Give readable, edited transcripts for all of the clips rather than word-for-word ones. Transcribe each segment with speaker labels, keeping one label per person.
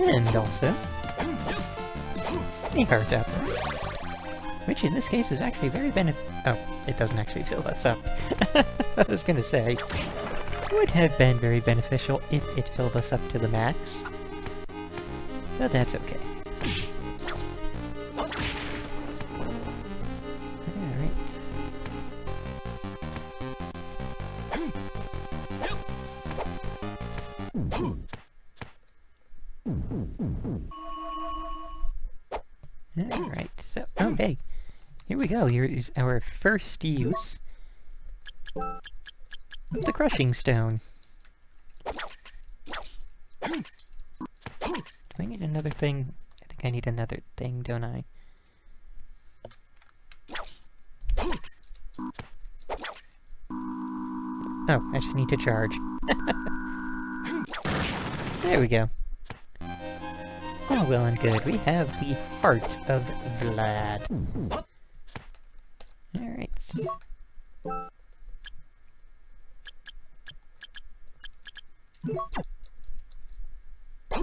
Speaker 1: And also, a heart apple. Which in this case is actually very oh, it doesn't actually fill us up. I was gonna say, would have been very beneficial if it filled us up to the max. But that's okay. Alright, so, okay. Here we go, here is our first use of the crushing stone. Do I need another thing? I think I need another thing, don't I? Oh, I just need to charge. There we go. Oh, well and good. We have the Heart of Vlad. Alright.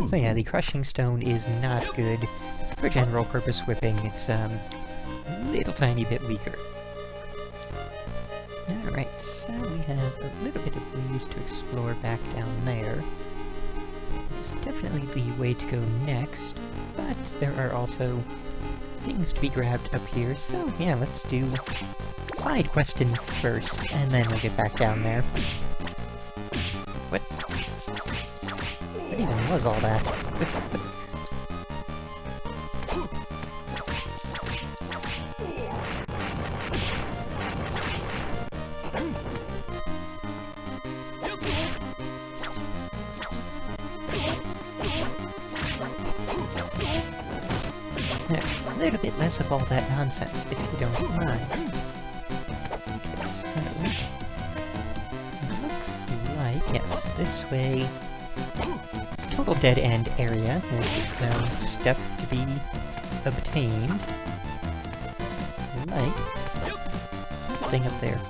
Speaker 1: So yeah, the Crushing Stone is not good for general purpose whipping. It's a little tiny bit weaker. Alright, so we have a little bit of ways to explore back down there. It's definitely the way to go next, but there are also things to be grabbed up here, so yeah, let's do side questing first, and then we'll get back down there. What? What even was all that? A little bit less of all that nonsense, if you don't mind. Okay, so looks like, yes, this way. It's a total dead-end area. There's just no stuff to be obtained. Like, there's a thing up there.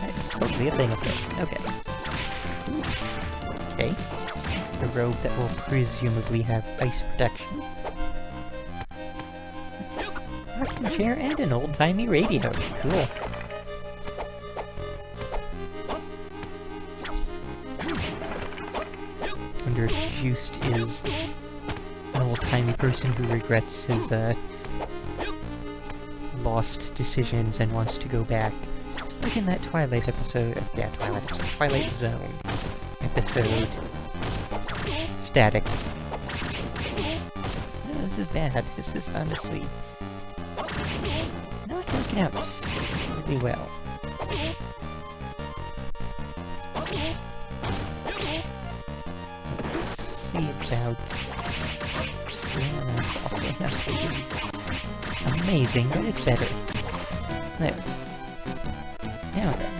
Speaker 1: There's totally a thing up there. Okay. Okay. A robe that will presumably have ice protection. Rocking chair and an old-timey radio. Cool. Wonder if Just is an old-timey person who regrets his, lost decisions and wants to go back. Like in that Twilight episode, yeah, Twilight Zone episode. Static. No, this is bad. This is honestly not working out really well. Let's see about... Yeah, also not amazing, but it's better. There. Now then.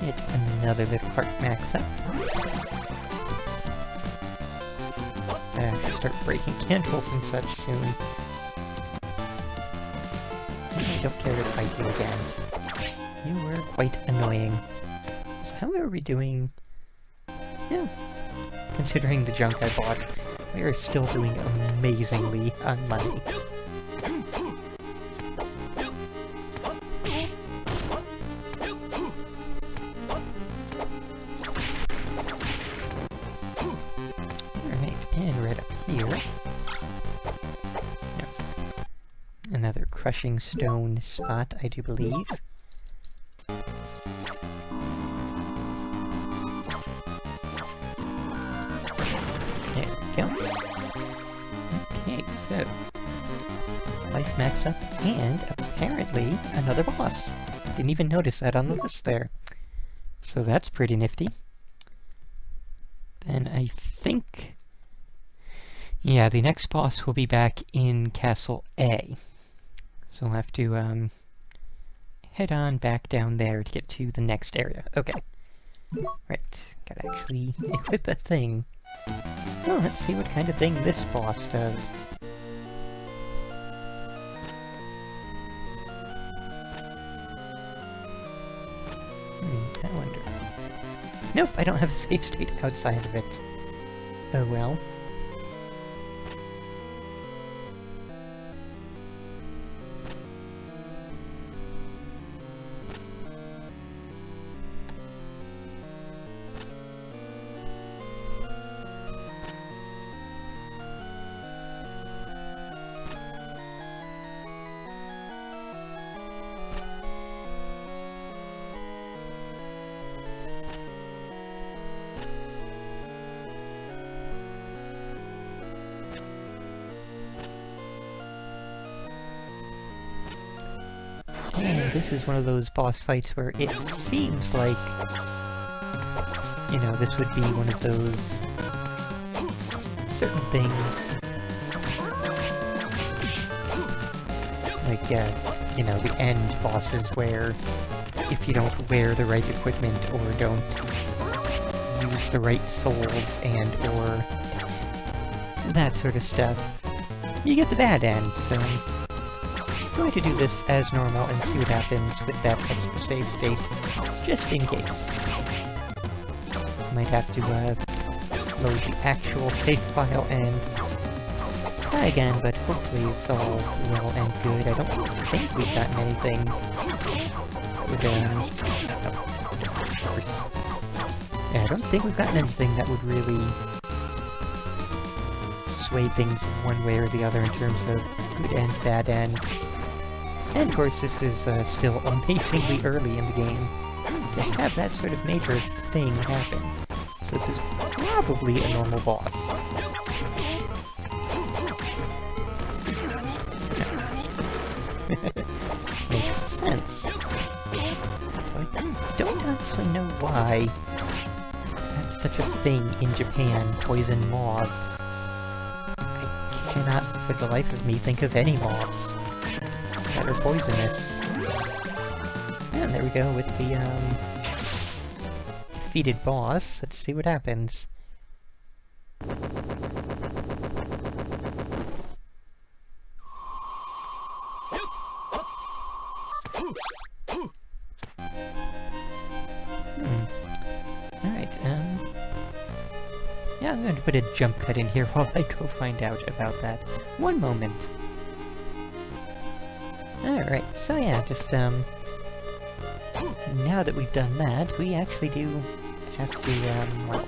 Speaker 1: Get another little heart max up. I have to start breaking candles and such soon. I don't care to fight you again. You were quite annoying. So how are we doing? Yeah. Considering the junk I bought, we are still doing amazingly on money. Another crushing stone spot, I do believe. There we go. Okay, so life max up, and apparently another boss. Didn't even notice that on the list there. So that's pretty nifty. Then I think... yeah, the next boss will be back in Castle A. So we'll have to, head on back down there to get to the next area. Okay. Right. Gotta actually equip a thing. Well, let's see what kind of thing this boss does. I wonder. Nope, I don't have a save state outside of it. Oh well. And this is one of those boss fights where it seems like, you know, this would be one of those certain things, like, you know, the end bosses where if you don't wear the right equipment or don't use the right souls and or that sort of stuff, you get the bad end, so I'm going to do this as normal and see what happens with that extra save state, just in case. Might have to load the actual save file and try again, but hopefully it's all well and good. I don't think we've gotten anything that would, of course. Yeah, I don't think we've gotten anything that would really sway things one way or the other in terms of good end, bad end. And of course, this is still amazingly early in the game to have that sort of major thing happen. So this is probably a normal boss. Makes sense. I don't honestly know why that's such a thing in Japan, poison moths. I cannot for the life of me think of any moths that are poisonous. And there we go with the, defeated boss. Let's see what happens. Alright, yeah, I'm going to put a jump cut in here while I go find out about that. One moment. Alright, so yeah, just, now that we've done that, we actually do have to, well,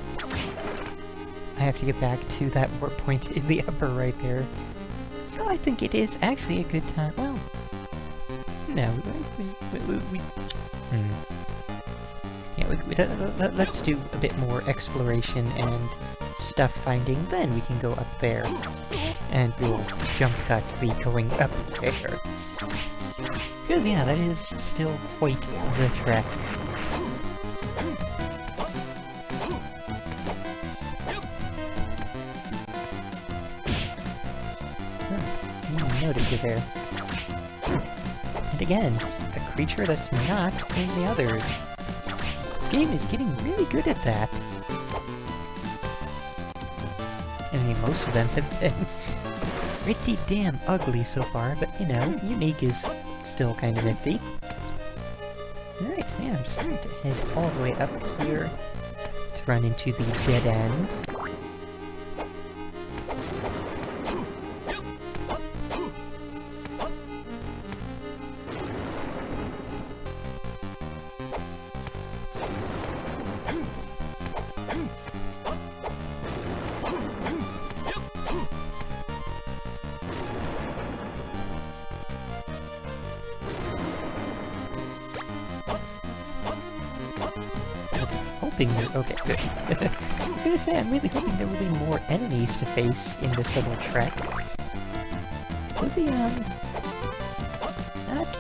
Speaker 1: I have to get back to that warp point in the upper right there. So I think it is actually a good time, well, no, yeah, let's do a bit more exploration and stuff finding, then we can go up there, and we'll jump cut the going up there. Because, yeah, that is still quite the trek. Notice you there. And again, a creature that's not in the others. This game is getting really good at that. I mean, most of them have been pretty damn ugly so far, but, you know, unique is still kind of nifty. Alright, so yeah, I'm just going to head all the way up here to run into the dead end. Okay, good. I was gonna say, I'm really hoping there will be more enemies to face in this little trek. Would be, not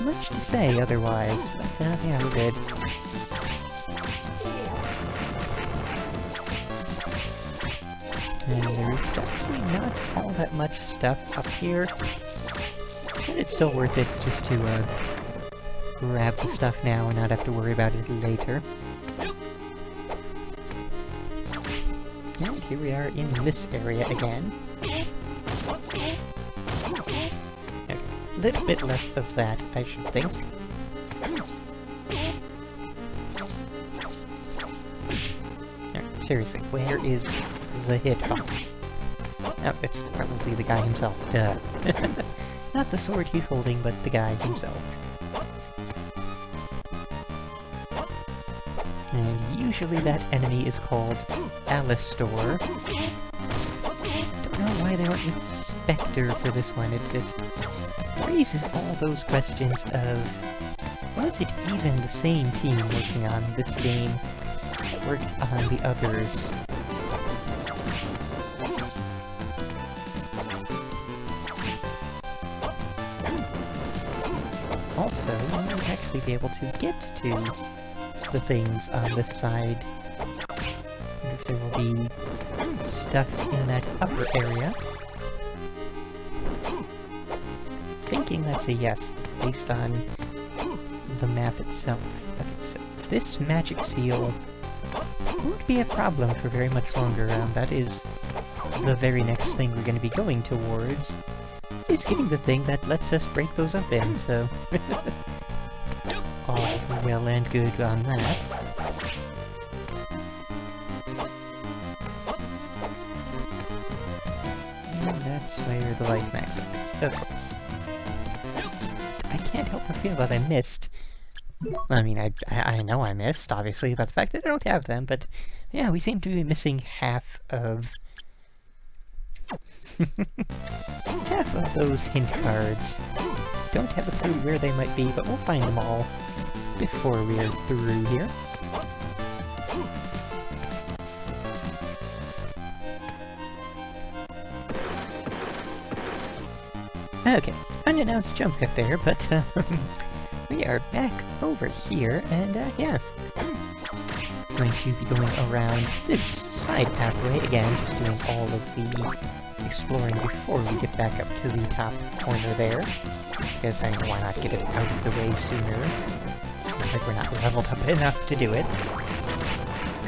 Speaker 1: much to say otherwise, but, yeah, we're good. And there is actually not all that much stuff up here, but it's still worth it just to, grab the stuff now and not have to worry about it later. And here we are in this area again. Okay, a little bit less of that, I should think. Alright, seriously, where is the hitbox. Oh, it's probably the guy himself, duh. Not the sword he's holding, but the guy himself. And usually that enemy is called Alistor. Don't know why they went with Spectre for this one. It just raises all those questions of, was it even the same team working on this game that worked on the others? Also, you might actually be able to get to the things on this side. I wonder if there will be stuff in that upper area. Thinking that's a yes, based on the map itself. Okay, so this magic seal won't be a problem for very much longer. That is the very next thing we're going to be going towards, is getting the thing that lets us break those up in, so... all well and good on that. And that's where the life Maxim is, of course. I can't help but feel that I missed. I mean, I know I missed, obviously, about the fact that I don't have them, but yeah, we seem to be missing half of... half of those hint cards. Don't have a clue where they might be, but we'll find them all before we are through here. Okay, unannounced jump cut there, but we are back over here, and yeah. Going to be going around this side pathway, again, just doing all of the exploring before we get back up to the top corner there. Because I know why not get it out of the way sooner. Looks like we're not leveled up enough to do it.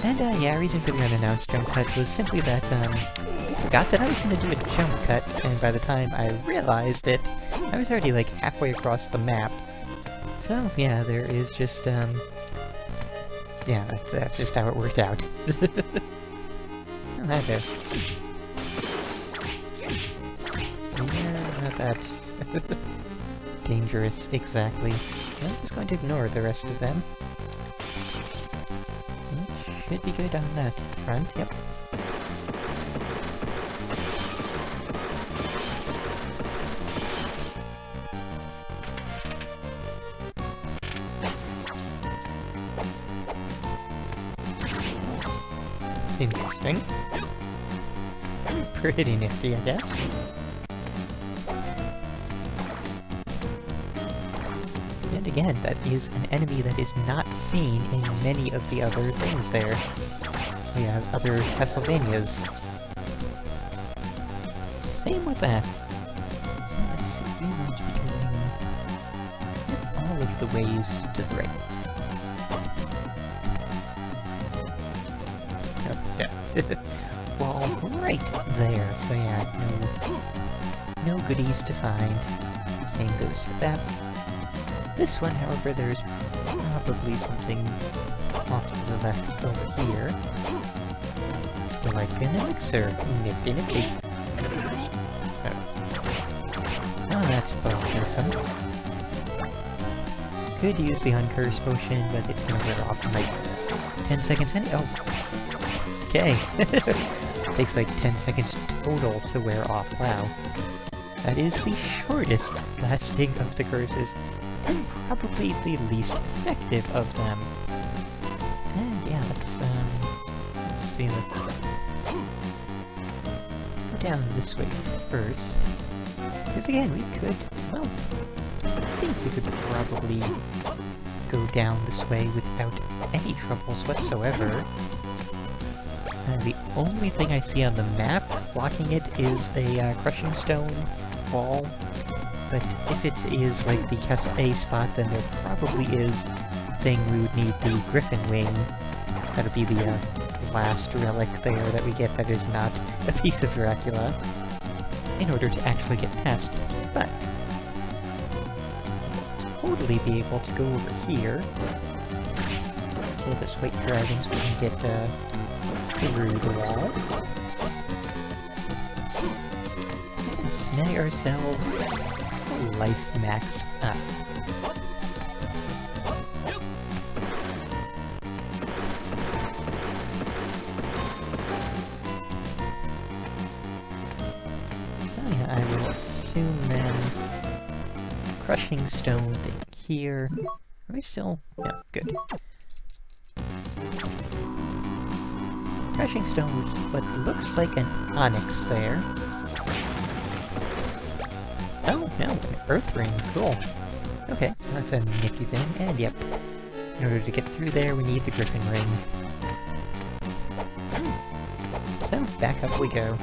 Speaker 1: And yeah, reason for the unannounced jump cut was simply that I forgot that I was going to do a jump cut, and by the time I realized it, I was already like halfway across the map. So yeah, there is just yeah, that's just how it worked out. Oh, hi there. Yeah, not that dangerous, exactly. I'm just going to ignore the rest of them. Should be good on that front, yep. Interesting. Pretty nifty, I guess. And again, that is an enemy that is not seen in many of the other things there. We have other Castlevanias. Same with that. So let's see, we want to be going all of the ways to the right. Wall right there, so yeah, no goodies to find. Same goes for that. This one, however, there's probably something off to the left over here. Like an elixir. Nifty nifty. Oh, that's bothersome. Could use the Uncurse Potion, but it's gonna wear off in like 10 seconds any- oh. Okay. Takes like 10 seconds total to wear off, wow. That is the shortest lasting of the curses, and probably the least effective of them. And yeah, let's see, let's go down this way first. Because again, we could, well, I think we could probably go down this way without any troubles whatsoever. The only thing I see on the map blocking it is a crushing stone wall, but if it is like the Castle A spot, then there probably is a thing we would need the Griffin Wing. That'll be the last relic there that we get that is not a piece of Dracula, in order to actually get past it. But we'll totally be able to go over here, kill this white dragon so we can get through the wall. snag ourselves a life max up. So yeah, I will assume then crushing stone thing here. Are we still? Yeah, good. Crushing stone with what looks like an onyx there. Oh, no, an earth ring, cool. Okay, that's a nifty thing, and yep. In order to get through there, we need the griffin ring. So, back up we go.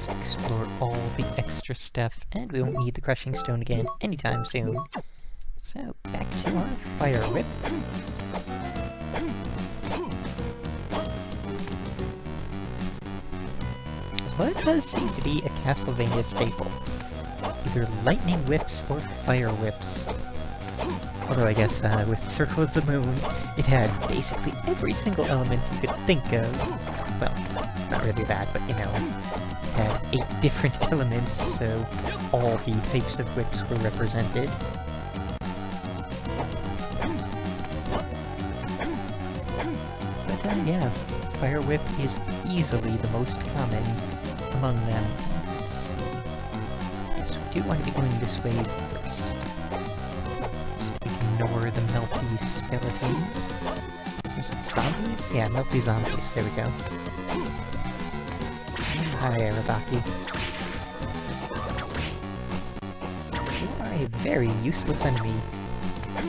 Speaker 1: Let's explore all the extra stuff, and we won't need the crushing stone again anytime soon. So, back to our fire whip. Well, it does seem to be a Castlevania staple. Either lightning whips or fire whips. Although I guess with Circle of the Moon, it had basically every single element you could think of. Well, not really that, but you know, it had 8 different elements, so all the types of whips were represented. But yeah, Fire Whip is easily the most common among them. So we do want to be going this way first. Just ignore the melty skeletons. There's zombies? Yeah, melty zombies. There we go. Hi, Arabaki. You are a very useless enemy.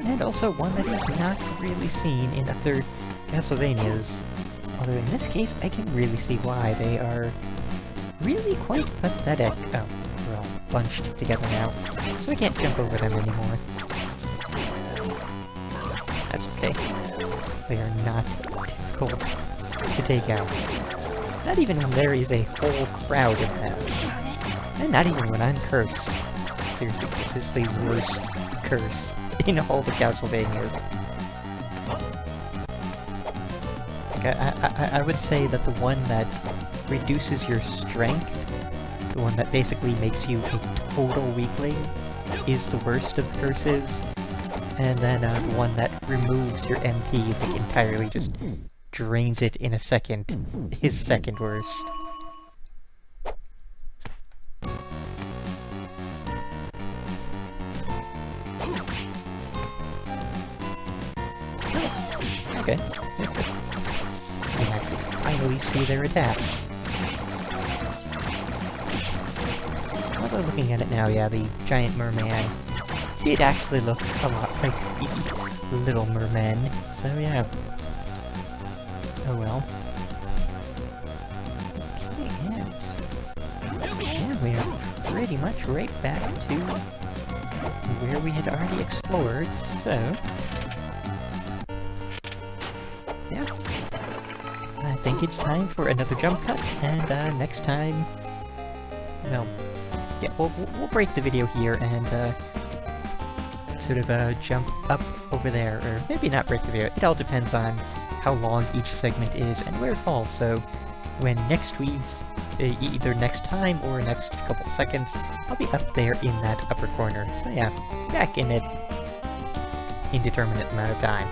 Speaker 1: And also one that is not really seen in other Castlevanias. Although in this case, I can really see why. They are really quite pathetic. Oh, we're all bunched together now, so I can't jump over them anymore. That's okay. They are not difficult to take out. Not even when there is a whole crowd of them. And not even when I'm cursed. Seriously, this is the worst curse in all the Castlevanias. I would say that the one that reduces your strength, the one that basically makes you a total weakling, is the worst of the curses. And then the one that removes your MP, like entirely just drains it in a second, is second worst. Okay. We actually finally see their attacks. Although looking at it now, yeah, the giant merman did actually look a lot like the Little Mermen, so yeah. Oh well. Okay, and we are pretty much right back to where we had already explored, so yeah. I think it's time for another jump cut, and next time, well, yeah, we'll break the video here and sort of jump up over there, or maybe not break the video. It all depends on how long each segment is and where it falls. So when next week, either next time or next couple seconds, I'll be up there in that upper corner. So yeah, back in an indeterminate amount of time.